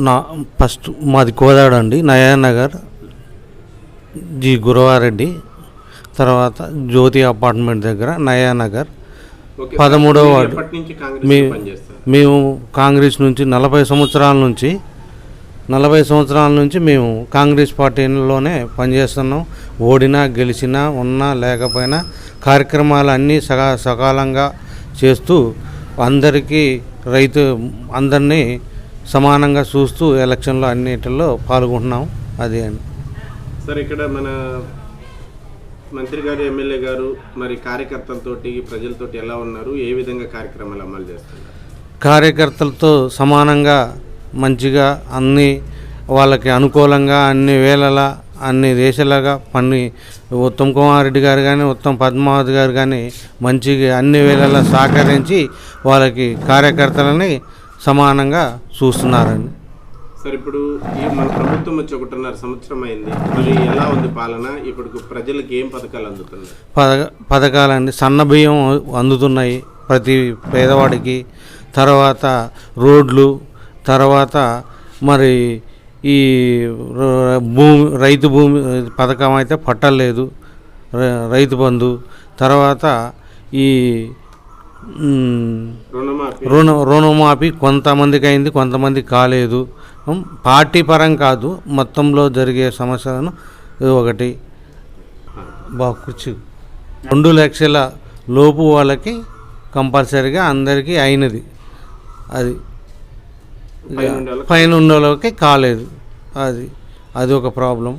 నా ఫస్ట్ మాది కోదాడ అండి, నయానగర్ జి గురవారెడ్డి, తర్వాత జ్యోతి అపార్ట్మెంట్ దగ్గర నయానగర్ 13వ వార్డు. మేము కాంగ్రెస్ నుంచి 40 సంవత్సరాల నుంచి మేము కాంగ్రెస్ పార్టీలోనే పనిచేస్తున్నాం. ఓడినా గెలిచినా ఉన్నా లేకపోయినా కార్యక్రమాలు అన్నీ సకాలంగా చేస్తూ అందరినీ సమానంగా చూస్తూ ఎలక్షన్లో అన్నిటిలో పాల్గొంటున్నాం. అది అని సార్, ఇక్కడ మన మంత్రి గారు, ఎమ్మెల్యే గారు మరి కార్యకర్తలతోటి ప్రజలతోటి ఎలా ఉన్నారు, ఏ విధంగా కార్యక్రమాలు అమలు చేస్తున్నారు? కార్యకర్తలతో సమానంగా మంచిగా అన్ని వాళ్ళకి అనుకూలంగా అన్ని వేళలా అన్ని దేశాలుగా ఉత్తమ్ కుమార్ రెడ్డి గారు కానీ ఉత్తమ్ పద్మావతి గారు కానీ మంచిగా అన్ని వేళలా సహకరించి వాళ్ళకి కార్యకర్తలని సమానంగా చూస్తున్నారండి. సార్, ఇప్పుడు మన ప్రభుత్వం వచ్చి 1.5 సంవత్సరం అయింది, మరి ఎలా ఉంది పాలన? ఇప్పుడు ప్రజలకు ఏం పథకాలు అందుతున్నాయి? పథకాలండి, సన్న బియ్యం అందుతున్నాయి ప్రతి పేదవాడికి, తర్వాత రోడ్లు, తర్వాత మరి ఈ రైతు భూమి పథకం అయితే పట్టలేదు, రైతు బంధు, తర్వాత ఈ రుణమాఫీ కొంతమందికి అయింది, కొంతమందికి కాలేదు. పార్టీ పరం కాదు, మొత్తంలో జరిగే సమస్యలను ఒకటి కూర్చు 2 లక్షల లోపు వాళ్ళకి కంపల్సరీగా అందరికీ అయినది, అది పైన ఉన్నోళ్ళకి కాలేదు, అది ఒక ప్రాబ్లం.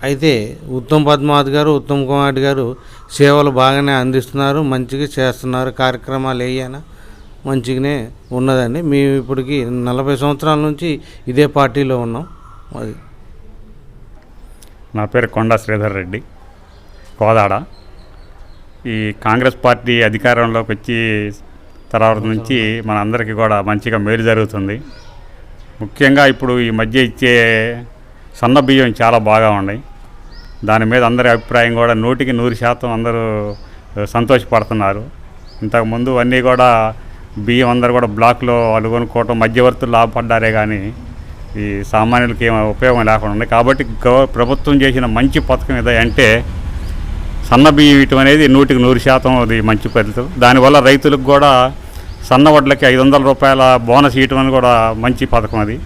అయితే ఉత్తమ్ పద్మావతి గారు, ఉత్తమ్ కుమార్ రెడ్డి గారు సేవలు బాగానే అందిస్తున్నారు, మంచిగా చేస్తున్నారు. కార్యక్రమాలు ఏమైనా మంచిగానే ఉన్నదండి. మేము ఇప్పటికి 40 సంవత్సరాల నుంచి ఇదే పార్టీలో ఉన్నాం. అది నా పేరు కొండా శ్రీధర్ రెడ్డి, కోదాడ. ఈ కాంగ్రెస్ పార్టీ అధికారంలోకి వచ్చి తర్వాత నుంచి మనందరికీ కూడా మంచిగా మేలు జరుగుతుంది. ముఖ్యంగా ఇప్పుడు ఈ మధ్య ఇచ్చే సన్న బియ్యం చాలా బాగా ఉన్నాయి. దాని మీద అందరి అభిప్రాయం కూడా 100% అందరూ సంతోషపడుతున్నారు. ఇంతకుముందు అన్నీ కూడా బియ్యం అందరూ కూడా బ్లాక్లో వాళ్ళు కొనుక్కోవటం, మధ్యవర్తులు లాభపడ్డారే కానీ ఈ సామాన్యులకి ఏం ఉపయోగం లేకుండా ఉంది. కాబట్టి ప్రభుత్వం చేసిన మంచి పథకం ఏదంటే సన్న బియ్యం ఇవ్వటం అనేది 100% అది మంచి పద్ధతి. దానివల్ల రైతులకు కూడా సన్న వడ్లకి 500 రూపాయల బోనస్ ఇవ్వటం అని కూడా మంచి పథకం అది.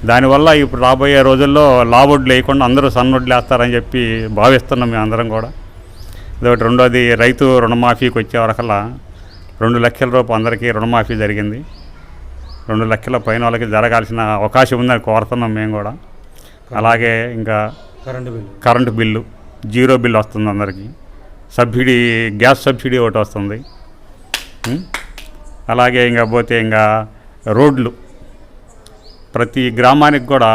దానివల్ల ఇప్పుడు రాబోయే రోజుల్లో లావొడ్లు వేయకుండా అందరూ సన్నొడ్లు వేస్తారని చెప్పి భావిస్తున్నాం మేము అందరం కూడా. ఇదొకటి. రెండోది, రైతు రుణమాఫీకి వచ్చే వరకల్లా 2 లక్షల రూపాయలు అందరికీ రుణమాఫీ జరిగింది. 2 లక్షల పైన వాళ్ళకి జరగాల్సిన అవకాశం ఉందని కోరుతున్నాం మేము కూడా. అలాగే ఇంకా కరెంటు బిల్లు 0 బిల్లు వస్తుంది అందరికీ. సబ్సిడీ, గ్యాస్ సబ్సిడీ ఒకటి వస్తుంది. అలాగే ఇంకా పోతే ఇంకా రోడ్లు, ప్రతి గ్రామానికి కూడా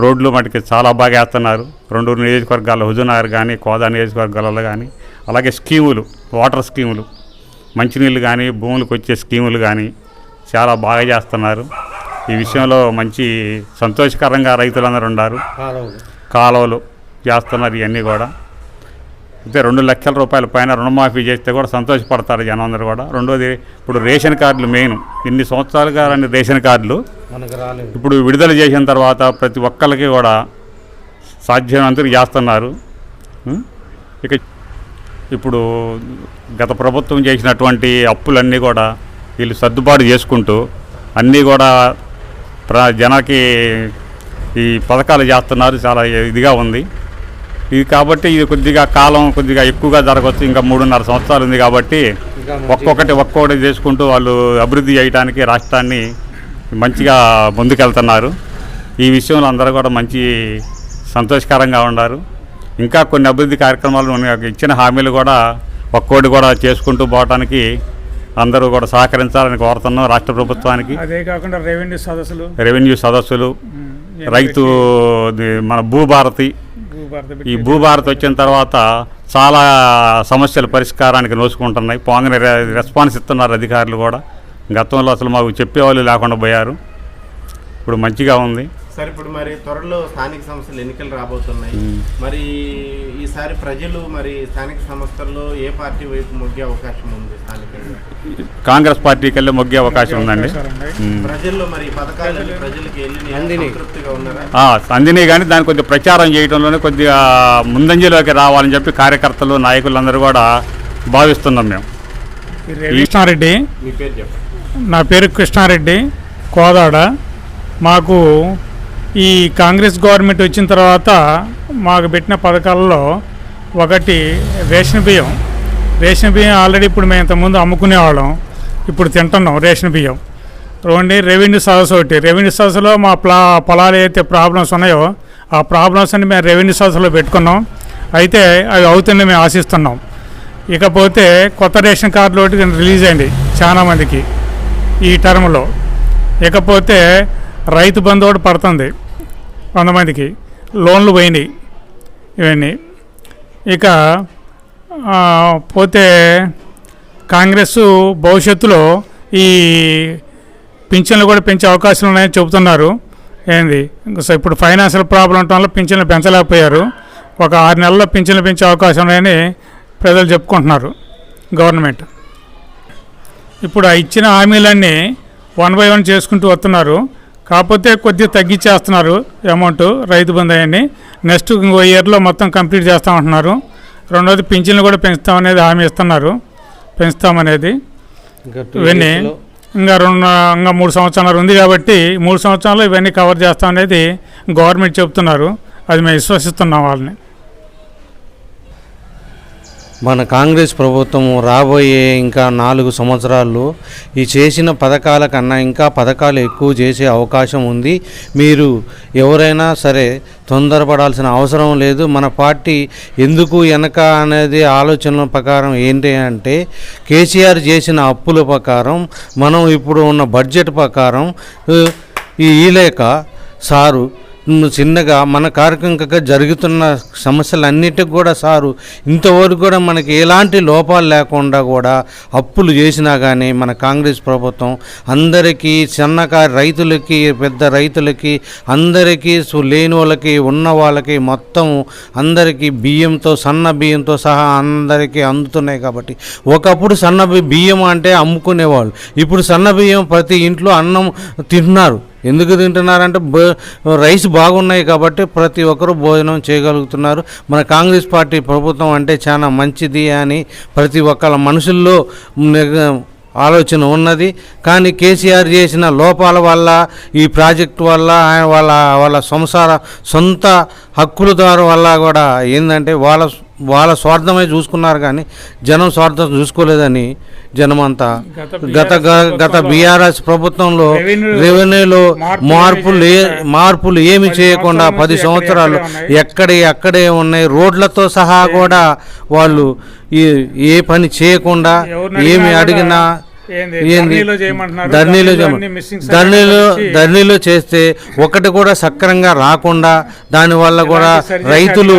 రోడ్లు మటుకి చాలా బాగా వేస్తున్నారు. 2 నియోజకవర్గాల్లో, హుజూర్నగర్ కానీ కోదా నియోజకవర్గాలలో కానీ. అలాగే స్కీములు, వాటర్ స్కీములు, మంచినీళ్ళు కానీ భూములకు వచ్చే స్కీములు కానీ చాలా బాగా చేస్తున్నారు. ఈ విషయంలో మంచి సంతోషకరంగా రైతులందరూ ఉన్నారు. కాలువలు చేస్తున్నారు, ఇవన్నీ కూడా. అయితే 2 లక్షల రూపాయల పైన రుణమాఫీ చేస్తే కూడా సంతోషపడతారు జనం అందరూ కూడా. రెండోది, ఇప్పుడు రేషన్ కార్డులు మెయిన్. ఇన్ని సంవత్సరాలుగా రాని రేషన్ కార్డులు ఇప్పుడు విడుదల చేసిన తర్వాత ప్రతి ఒక్కరికి కూడా సాధ్యమైనంతకు చేస్తున్నారు. ఇక ఇప్పుడు గత ప్రభుత్వం చేసినటువంటి అప్పులన్నీ కూడా వీళ్ళు సర్దుబాటు చేసుకుంటూ అన్నీ కూడా జనానికి ఈ పథకాలు చేస్తున్నారు. చాలా ఇదిగా ఉంది ఇది. కాబట్టి ఇది కొద్దిగా కాలం కొద్దిగా ఎక్కువగా జరగవచ్చు. ఇంకా 3.5 సంవత్సరాలు ఉంది కాబట్టి ఒక్కొక్కటి చేసుకుంటూ వాళ్ళు అభివృద్ధి చేయడానికి రాష్ట్రాన్ని మంచిగా ముందుకెళ్తున్నారు. ఈ విషయంలో అందరూ కూడా మంచి సంతోషకరంగా ఉన్నారు. ఇంకా కొన్ని అభివృద్ధి కార్యక్రమాలు ఇచ్చిన హామీలు కూడా ఒక్కోటి కూడా చేసుకుంటూ పోవడానికి అందరూ కూడా సహకరించాలని కోరుతున్నాం రాష్ట్ర ప్రభుత్వానికి. అదే కాకుండా రెవెన్యూ సదస్సులు, రైతు మన భూభారతి, ఈ భూభారతి వచ్చిన తర్వాత చాలా సమస్యల పరిష్కారానికి నోచుకుంటున్నాయి. పోంగని రెస్పాన్స్ ఇస్తున్నారు అధికారులు కూడా. గతంలో అసలు మాకు చెప్పేవాళ్ళు లేకుండా పోయారు, ఇప్పుడు మంచిగా ఉంది. సార్ ఇప్పుడు మరి త్వరలో స్థానిక సంస్థలు ఎన్నికలు రాబోతున్నాయి. మరి ఈసారి ప్రజలు మరి స్థానిక సంస్థల్లో ఏ పార్టీ వైపు మొగ్గే అవకాశం ఉంది? స్థానికంగా కాంగ్రెస్ పార్టీకి వెళ్ళి మొగ్గే అవకాశం ఉందండి. ప్రజల్లో మరి పథకాలు ప్రజలకి వెళ్ళి సంతృప్తిగా ఉన్నారా? అందినే కానీ దాన్ని కొద్దిగా ప్రచారం చేయడంలోనే కొద్దిగా ముందంజలోకి రావాలని చెప్పి కార్యకర్తలు నాయకులందరూ కూడా భావిస్తున్నాం మేము. కృష్ణారెడ్డి, మీ పేరు చెప్పండి. నా పేరు కృష్ణారెడ్డి, కోదాడ. మాకు ఈ కాంగ్రెస్ గవర్నమెంట్ వచ్చిన తర్వాత మాకు పెట్టిన పథకాలలో ఒకటి రేషన్ బియ్యం. రేషన్ బియ్యం ఆల్రెడీ ఇప్పుడు మేము ఇంతకుముందు అమ్ముకునేవాళ్ళం, ఇప్పుడు తింటున్నాం రేషన్ బియ్యం. రెవెన్యూ సదస్సు ఒకటి. రెవెన్యూ సదస్సులో మా పొలాలు అయితే ప్రాబ్లమ్స్ ఉన్నాయో ఆ ప్రాబ్లమ్స్ అన్ని మేము రెవెన్యూ సదస్సులో పెట్టుకున్నాం. అయితే అవి అవుతుందని మేము ఆశిస్తున్నాం. ఇకపోతే కొత్త రేషన్ కార్డులు ఒకటి రిలీజ్ అయింది చాలామందికి ఈ టర్మ్లో. ఇకపోతే రైతు బంధు ఒకటి పడుతుంది కొంతమందికి, లోన్లు పోయినాయి ఇవన్నీ. ఇక పోతే కాంగ్రెస్ భవిష్యత్తులో ఈ పింఛన్లు కూడా పెంచే అవకాశాలు ఉన్నాయని చెబుతున్నారు. ఏంది ఇప్పుడు ఫైనాన్షియల్ ప్రాబ్లం ఉండటం వల్ల పింఛన్లు పెంచలేకపోయారు. ఒక 6 నెలల్లో పింఛన్లు పెంచే అవకాశం ఉన్నాయని ప్రజలు చెప్పుకుంటున్నారు గవర్నమెంట్. ఇప్పుడు ఆ ఇచ్చిన హామీలన్నీ 1 by 1 చేసుకుంటూ వస్తున్నారు. కాకపోతే కొద్దిగా తగ్గించేస్తున్నారు అమౌంట్ రైతు బంధు అవన్నీ. నెక్స్ట్ ఇంకో ఇయర్లో మొత్తం కంప్లీట్ చేస్తామంటున్నారు. రెండోది పింఛన్లు కూడా పెంచుతామనేది హామీ ఇస్తున్నారు, పెంచుతామనేది. ఇవన్నీ ఇంకా 3 సంవత్సరాలు ఉంది కాబట్టి 3 సంవత్సరాలు ఇవన్నీ కవర్ చేస్తామనేది గవర్నమెంట్ చెప్తున్నారు. అది మేము విశ్వసిస్తున్నాం వాళ్ళని. మన కాంగ్రెస్ ప్రభుత్వం రాబోయే ఇంకా 4 సంవత్సరాల్లో ఈ చేసిన పథకాల కన్నా ఇంకా పథకాలు ఎక్కువ చేసే అవకాశం ఉంది. మీరు ఎవరైనా సరే తొందరపడాల్సిన అవసరం లేదు. మన పార్టీ ఎందుకు వెనక అనేది ఆలోచనల ప్రకారం ఏంటి అంటే కేసీఆర్ చేసిన అప్పుల ప్రకారం మనం ఇప్పుడు ఉన్న బడ్జెట్ ప్రకారం ఈ లేక సారు చిన్నగా మన కార్యక్రమంగా జరుగుతున్న సమస్యలన్నిటికి కూడా సారు ఇంతవరకు కూడా మనకి ఎలాంటి లోపాలు లేకుండా కూడా అప్పులు చేసినా కానీ మన కాంగ్రెస్ ప్రభుత్వం అందరికీ చిన్నకారు రైతులకి పెద్ద రైతులకి అందరికీ లేని వాళ్ళకి ఉన్న వాళ్ళకి మొత్తం అందరికీ బియ్యంతో సన్న బియ్యంతో సహా అందరికీ అందుతున్నాయి. కాబట్టి ఒకప్పుడు సన్న బియ్యం అంటే అమ్ముకునేవాళ్ళు, ఇప్పుడు సన్న బియ్యం ప్రతి ఇంట్లో అన్నం తింటున్నారు. ఎందుకు తింటున్నారంటే రైస్ బాగున్నాయి కాబట్టి ప్రతి ఒక్కరూ భోజనం చేయగలుగుతున్నారు. మన కాంగ్రెస్ పార్టీ ప్రభుత్వం అంటే చాలా మంచిది అని ప్రతి ఒక్కళ్ళ మనుషుల్లో ఆలోచన ఉన్నది. కానీ కేసీఆర్ చేసిన లోపాల వల్ల ఈ ప్రాజెక్టు వల్ల వాళ్ళ సొంత హక్కుల ద్వారా వల్ల కూడా ఏంటంటే వాళ్ళ స్వార్థమే చూసుకున్నారు కానీ జనం స్వార్థం చూసుకోలేదని జనమంతా గత బీఆర్ఎస్ ప్రభుత్వంలో రెవెన్యూలో మార్పులు ఏమి చేయకుండా 10 సంవత్సరాలు అక్కడే ఉన్నాయి. రోడ్లతో సహా కూడా వాళ్ళు ఏ పని చేయకుండా ఏమి అడిగినా ధర్నీలో చేస్తే ఒకటి కూడా సక్రంగా రాకుండా దానివల్ల కూడా రైతులు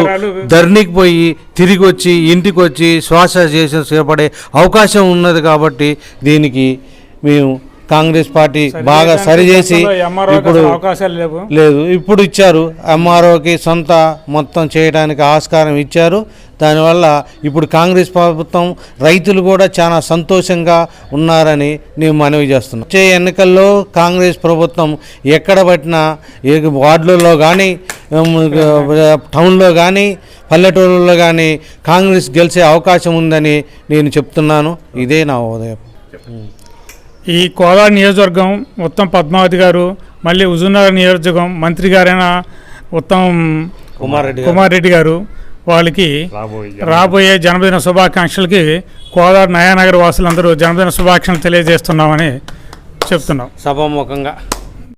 ధర్నీకి పోయి తిరిగి వచ్చి ఇంటికి వచ్చి శ్వాస చేసి చేపడే అవకాశం ఉన్నది. కాబట్టి దీనికి మేము కాంగ్రెస్ పార్టీ బాగా సరిచేసి ఇప్పుడు ఇచ్చారు. ఎంఆర్ఓకి సొంత మొత్తం చేయడానికి ఆస్కారం ఇచ్చారు. దానివల్ల ఇప్పుడు కాంగ్రెస్ ప్రభుత్వం రైతులు కూడా చాలా సంతోషంగా ఉన్నారని నేను మనవి చేస్తున్నాను. వచ్చే ఎన్నికల్లో కాంగ్రెస్ ప్రభుత్వం ఎక్కడ పట్టినా వార్డులలో కానీ టౌన్లో కానీ పల్లెటూళ్ళలో కానీ కాంగ్రెస్ గెలిచే అవకాశం ఉందని నేను చెప్తున్నాను. ఇదే నా ఉదయం. ఈ కోదాడ నియోజకవర్గం ఉత్తమ్ పద్మావతి గారు, మళ్ళీ హుజూర్నగర్ నియోజకవర్గం మంత్రి గారైన ఉత్తమ్ కుమార్ రెడ్డి గారు వాళ్ళకి రాబోయే జన్మదిన శుభాకాంక్షలకి కోదాడ నయానగర్ వాసులందరూ జన్మదిన శుభాకాంక్షలు తెలియజేస్తున్నామని చెప్తున్నాం సభాముఖంగా.